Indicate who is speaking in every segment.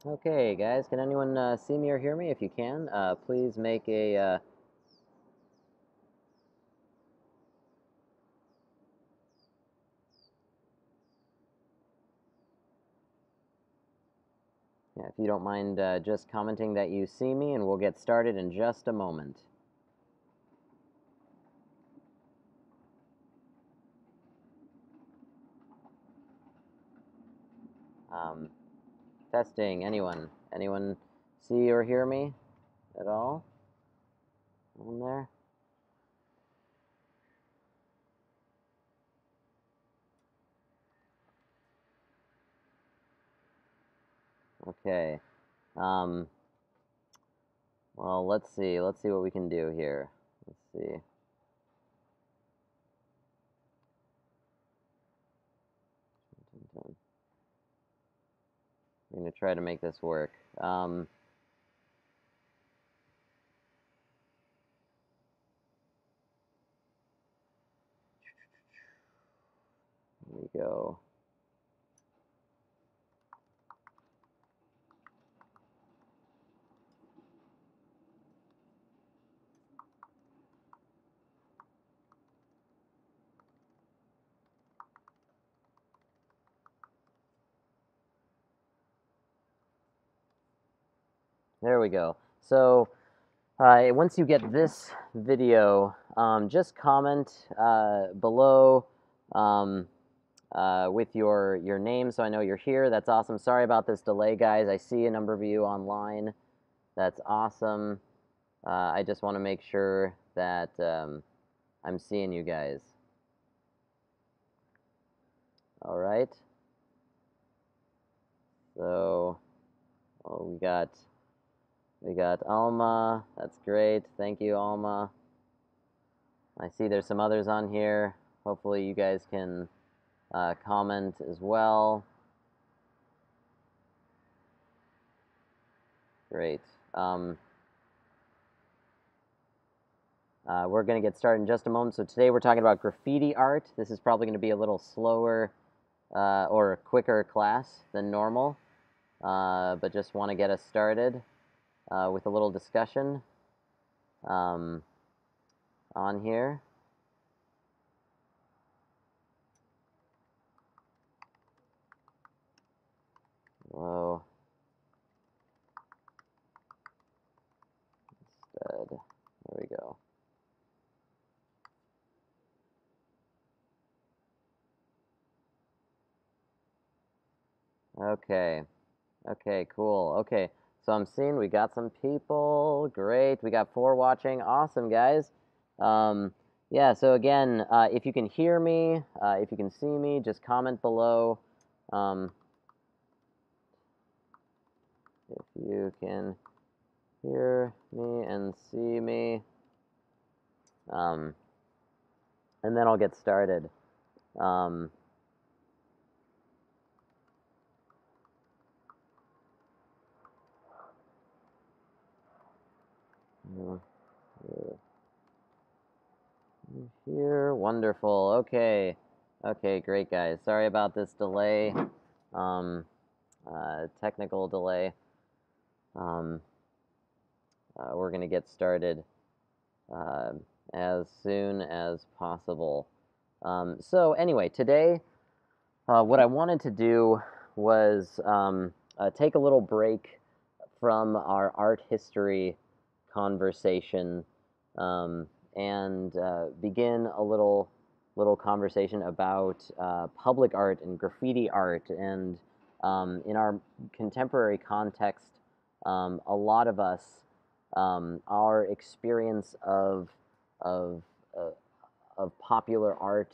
Speaker 1: Okay, guys, can anyone see me or hear me? If you can, please make a. Yeah, if you don't mind just commenting that you see me, and we'll get started in just a moment. Um, Testing. Anyone? Anyone see or hear me at all? On there? Okay. Um, well, let's see. Let's see what we can do here. Let's see. We're gonna try to make this work. Here we go. There we go. So once you get this video, just comment below with your name so I know you're here. That's awesome. Sorry about this delay, guys. I see a number of you online. That's awesome. I just want to make sure that I'm seeing you guys. All right. So we got Alma. That's great. Thank you, Alma. I see there's some others on here. Hopefully you guys can comment as well. Great. We're going to get started in just a moment. So today we're talking about graffiti art. This is probably going to be a little slower or quicker class than normal, but just want to get us started with a little discussion on here. Hello. Instead, there we go. Okay. Okay, cool. Okay, so I'm seeing we got some people. Great. We got 4 watching. Awesome, guys. Yeah, so again, if you can hear me, if you can see me, just comment below. If you can hear me and see me. And then I'll get started. Here, wonderful. Okay, okay, great, guys. Sorry about this delay, technical delay. We're gonna get started as soon as possible. So anyway, today, what I wanted to do was take a little break from our art history conversation and begin a little conversation about public art and graffiti art. And in our contemporary context, a lot of us, our experience of uh, of popular art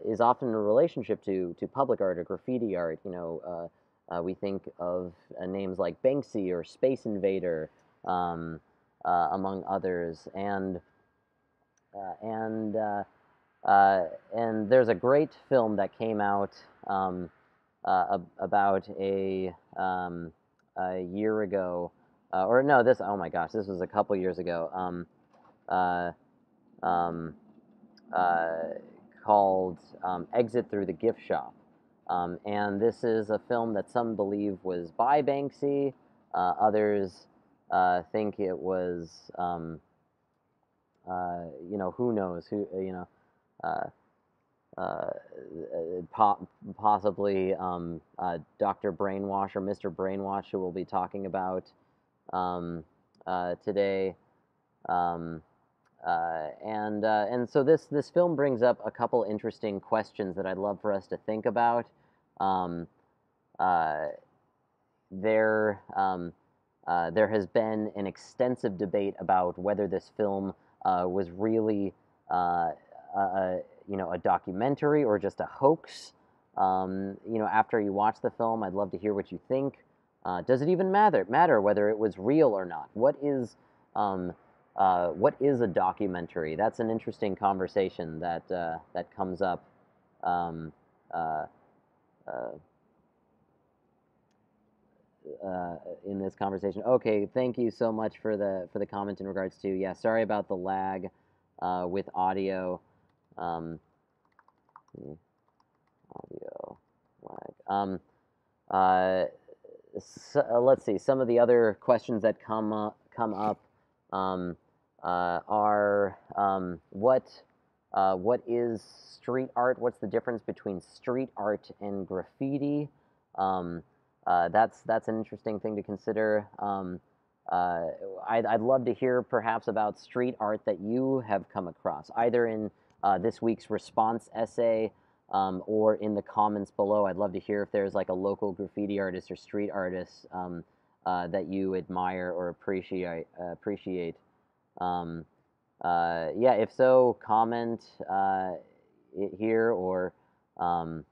Speaker 1: is often in relationship to public art or graffiti art. You know, we think of names like Banksy or Space Invader, among others, uh, and uh, and there's a great film that came out about a year ago, or no, this oh my gosh, this was a couple years ago. Uh, um, uh, Called Exit Through the Gift Shop. And this is a film that some believe was by Banksy, others think it was, who knows, uh, uh, possibly Dr. Brainwash or Mr. Brainwash, who we'll be talking about today. Um, and so this film brings up a couple interesting questions that I'd love for us to think about. Um, uh, there has been an extensive debate about whether this film was really a documentary or just a hoax. After you watch the film, I'd love to hear what you think. Does it even matter whether it was real or not? What is a documentary? That's an interesting conversation that comes up um, uh, uh, in this conversation. Okay, thank you so much for the comment in regards to, yeah, sorry about the lag with audio. Um, audio lag. Let's see. Some of the other questions that come up are what is street art? What's the difference between street art and graffiti? That's an interesting thing to consider. I'd love to hear perhaps about street art that you have come across, either in this week's response essay or in the comments below. I'd love to hear if there's like a local graffiti artist or street artist that you admire or appreciate. Yeah, if so, comment here or um,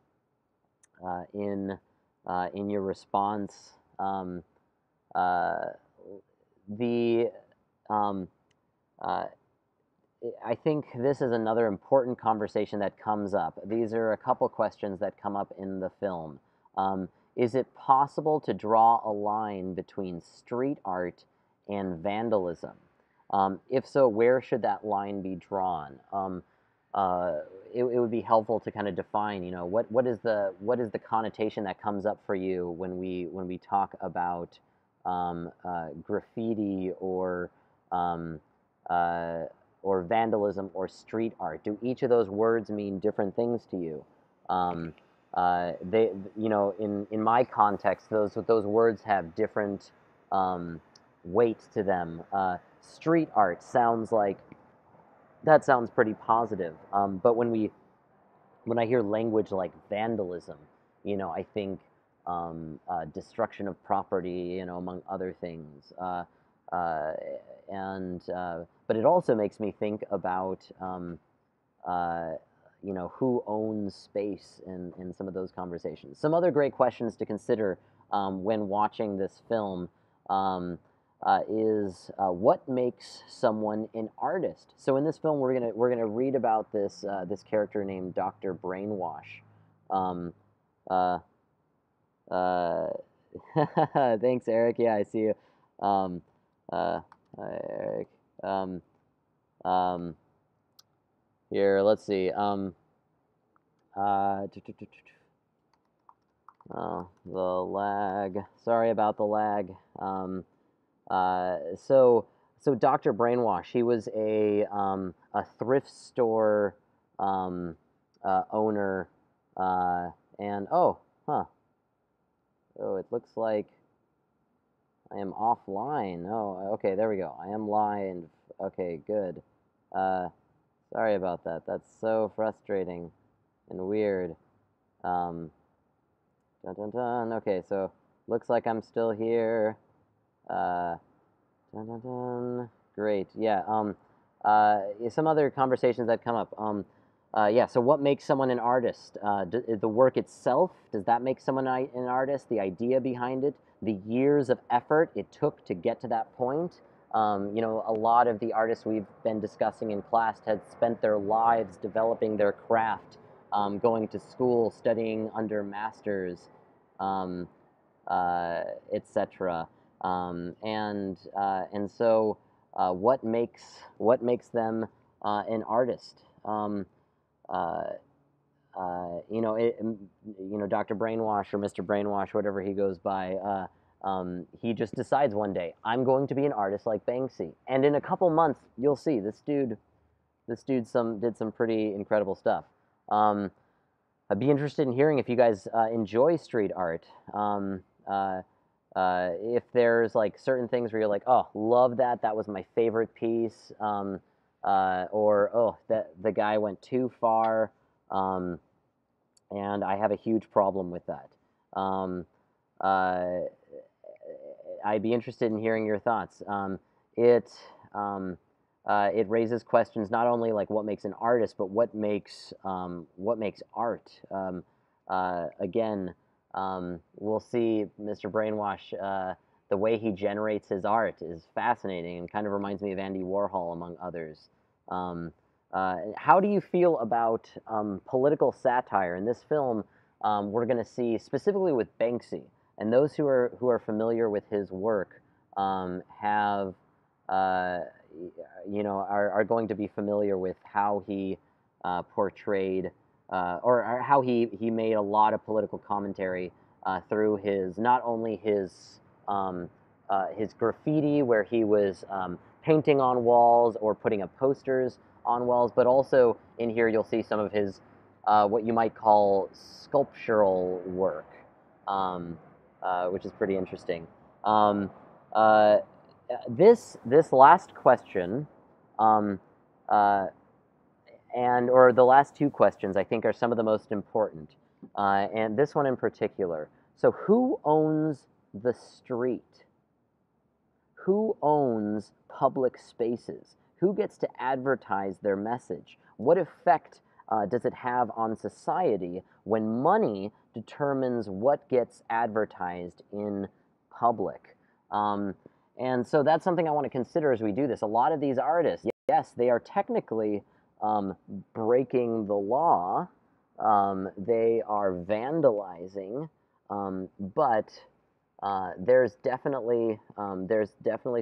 Speaker 1: in your response. The um, uh, I think this is another important conversation that comes up. These are a couple questions that come up in the film. Is it possible to draw a line between street art and vandalism? If so, where should that line be drawn? It would be helpful to kind of define, what is the connotation that comes up for you when we talk about graffiti um, uh, or vandalism or street art? Do each of those words mean different things to you? In my context, those words have different weight to them. Street art sounds pretty positive, but when I hear language like vandalism, I think destruction of property, among other things. Uh, but it also makes me think about, uh, who owns space in some of those conversations. Some other great questions to consider when watching this film is what makes someone an artist. So in this film, we're gonna read about this character named Dr. Brainwash. Um, uh, uh, Thanks, Eric. Yeah, I see you. Um, Hi, Eric. Um, Here, let's see. Uh, oh, the lag. Sorry about the lag. Uh, so, so Dr. Brainwash, he was a thrift store owner, and oh, it looks like I am offline. Oh, okay, there we go. I am live. Okay, good. Uh, Sorry about that. That's so frustrating and weird. Um, Dun dun dun. Okay, so looks like I'm still here. Uh, Dun dun dun. Great. Yeah. Some other conversations that come up. Yeah. So, what makes someone an artist? The work itself, does that make someone an artist? The idea behind it, the years of effort it took to get to that point. A lot of the artists we've been discussing in class had spent their lives developing their craft, going to school, studying under masters, um, etc. And so, what makes them an artist? Uh, Dr. Brainwash or Mr. Brainwash, whatever he goes by, he just decides one day, I'm going to be an artist like Banksy. And in a couple months, you'll see this dude did some pretty incredible stuff. I'd be interested in hearing if you guys enjoy street art. If there's like certain things where you're like, oh, love that, that was my favorite piece, or oh, that the guy went too far, and I have a huge problem with that. Uh, I'd be interested in hearing your thoughts. It raises questions not only like what makes an artist, but what makes art. Again, we'll see Mr. Brainwash. The way he generates his art is fascinating and kind of reminds me of Andy Warhol, among others. How do you feel about political satire? In this film, we're going to see specifically with Banksy, and those who are familiar with his work have are going to be familiar with how he portrayed or how he made a lot of political commentary through his not only his graffiti, where he was painting on walls or putting up posters on walls, but also in here you'll see some of his what you might call sculptural work, which is pretty interesting. This last question, or the last two questions, I think are some of the most important, and this one in particular. So, who owns the street? Who owns public spaces? Who gets to advertise their message? What effect does it have on society when money determines what gets advertised in public? And so that's something I want to consider as we do this. A lot of these artists, yes, they are technically breaking the law. They are vandalizing, but there's definitely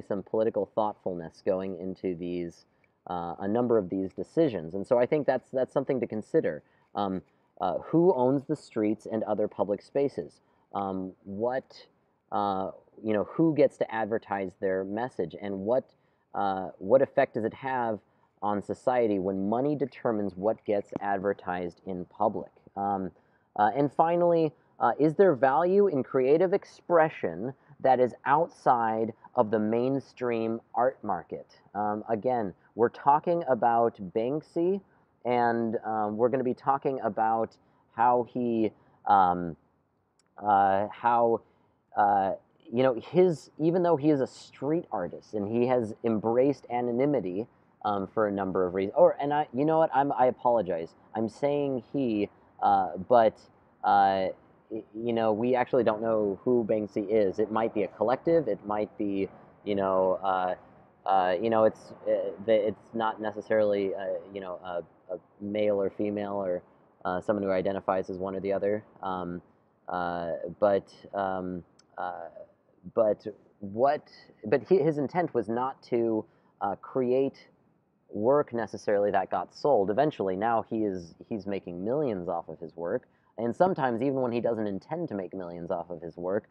Speaker 1: some political thoughtfulness going into these a number of these decisions, and so I think that's something to consider. Who owns the streets and other public spaces? Who gets to advertise their message, and what effect does it have on society when money determines what gets advertised in public? And finally, is there value in creative expression that is outside of the mainstream art market? Again, we're talking about Banksy, and we're going to be talking about how he, even though he is a street artist and he has embraced anonymity for a number of reasons. I apologize. I'm saying he, but we actually don't know who Banksy is. It might be a collective. It might be, it's not necessarily, a male or female or someone who identifies as one or the other. His intent was not to create work necessarily that got sold. Eventually, now he's making millions off of his work, and sometimes even when he doesn't intend to make millions off of his work,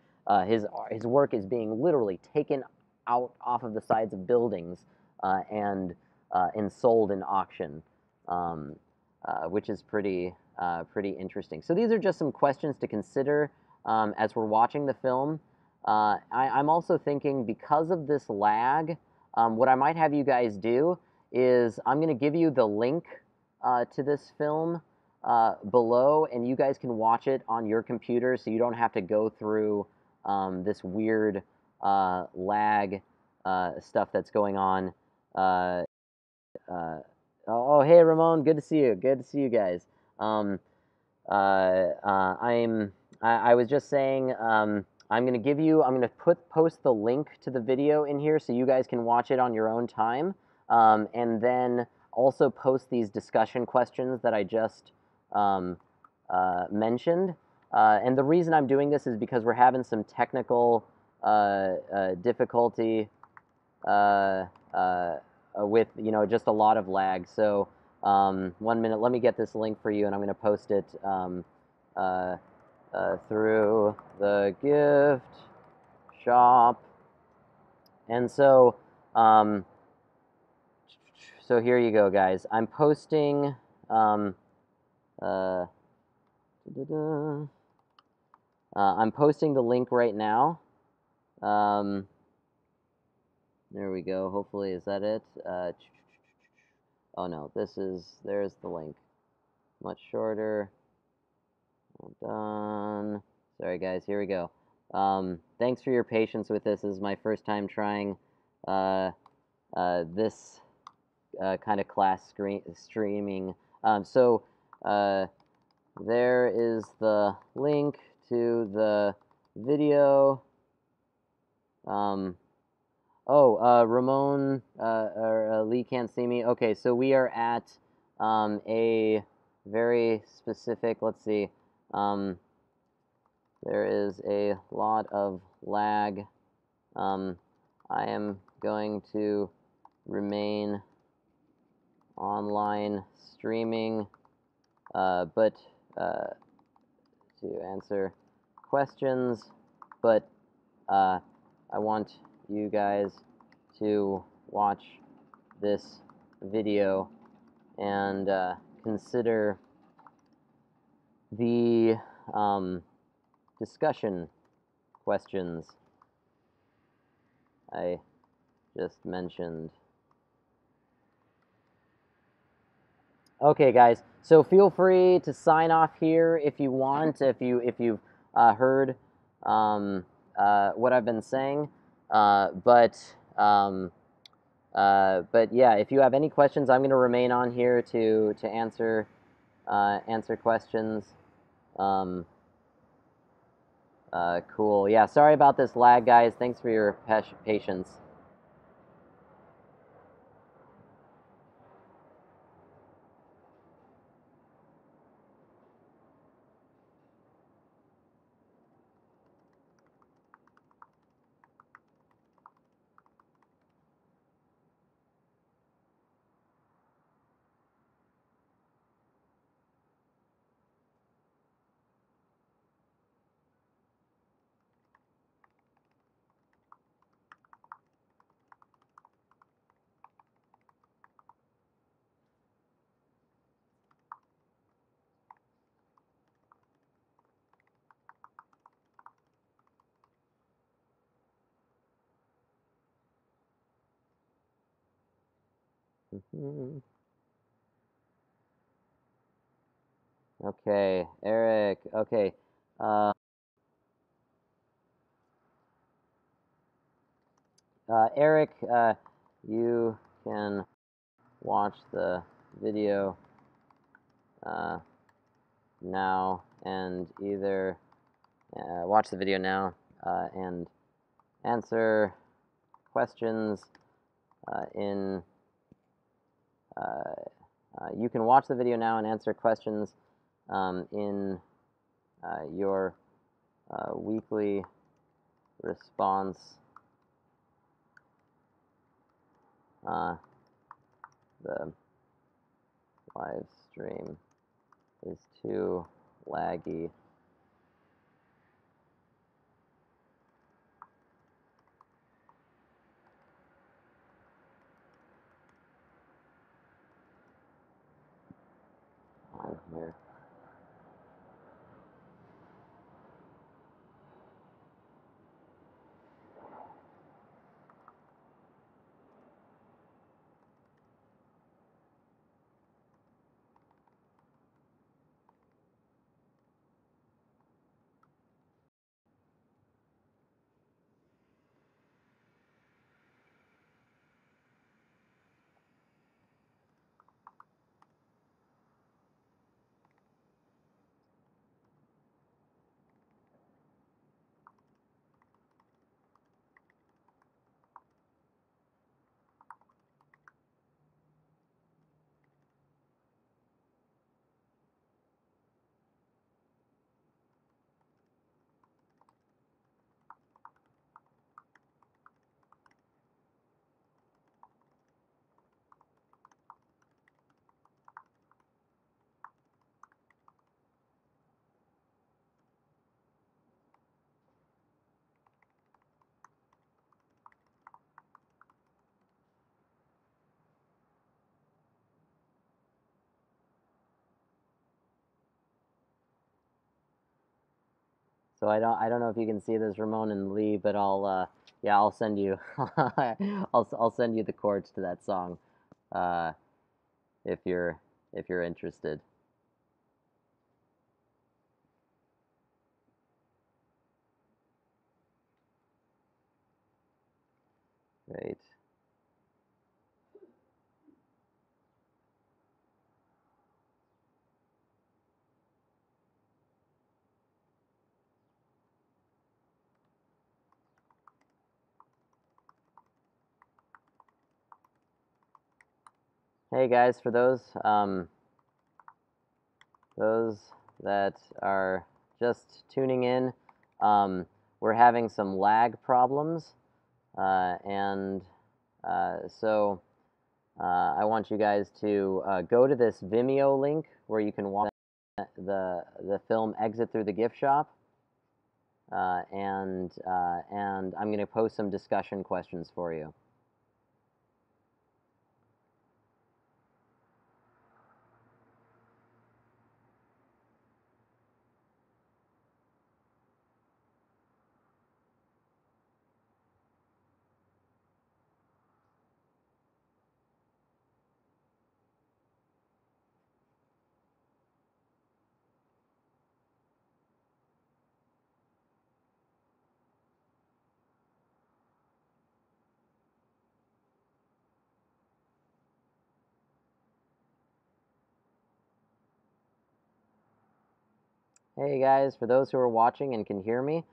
Speaker 1: his work is being literally taken out off of the sides of buildings and sold in auction, which is pretty interesting. So these are just some questions to consider as we're watching the film. I'm also thinking, because of this lag, what I might have you guys do is I'm going to give you the link to this film below, and you guys can watch it on your computer, so you don't have to go through this weird lag stuff that's going on. Hey Ramon, good to see you. Good to see you guys. I was just saying, I'm going to post the link to the video in here so you guys can watch it on your own time, and then also post these discussion questions that I just mentioned. And the reason I'm doing this is because we're having some technical difficulty with just a lot of lag. So 1 minute. Let me get this link for you, and I'm going to post it through the gift shop. And so, so here you go, guys. I'm posting. I'm posting the link right now. There we go. Hopefully, is that it? Oh no, there's the link. Much shorter. Well done. Sorry, guys. Here we go. Thanks for your patience with this. This is my first time trying this kind of class streaming. There is the link to the video. Ramon or Lee can't see me. Okay, so we are at a very specific, let's see, there is a lot of lag. I am going to remain online streaming, but to answer questions, but I want you guys to watch this video and consider the discussion questions I just mentioned. Okay, guys. So feel free to sign off here if you want. If you've heard what I've been saying, but yeah, if you have any questions, I'm going to remain on here to answer questions. Cool. Yeah. Sorry about this lag, guys. Thanks for your patience. Okay, Eric. Okay. Eric, you can watch the video now and either watch the video now and answer questions in you can watch the video now and answer questions in your weekly response. The live stream is too laggy. On here. So I don't know if you can see this, Ramon and Lee, but yeah, I'll send you I'll send you the chords to that song, uh, if you're interested. Great. Hey guys, for those that are just tuning in, we're having some lag problems, and so I want you guys to go to this Vimeo link where you can watch the film Exit Through the Gift Shop, and I'm going to post some discussion questions for you. Hey guys, for those who are watching and can hear me,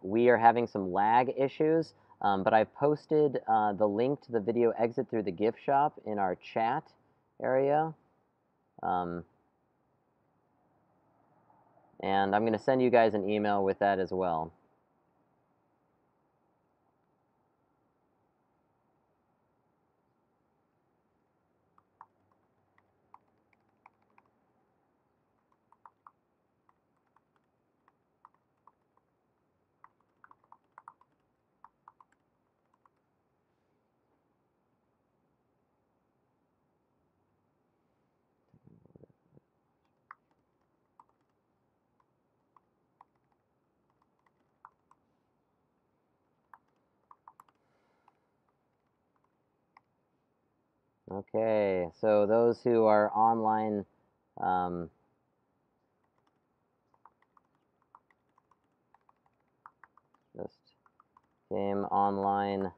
Speaker 1: we are having some lag issues, but I've posted the link to the video Exit Through the Gift Shop in our chat area. Um, and I'm going to send you guys an email with that as well. Okay, so those who are online, just came online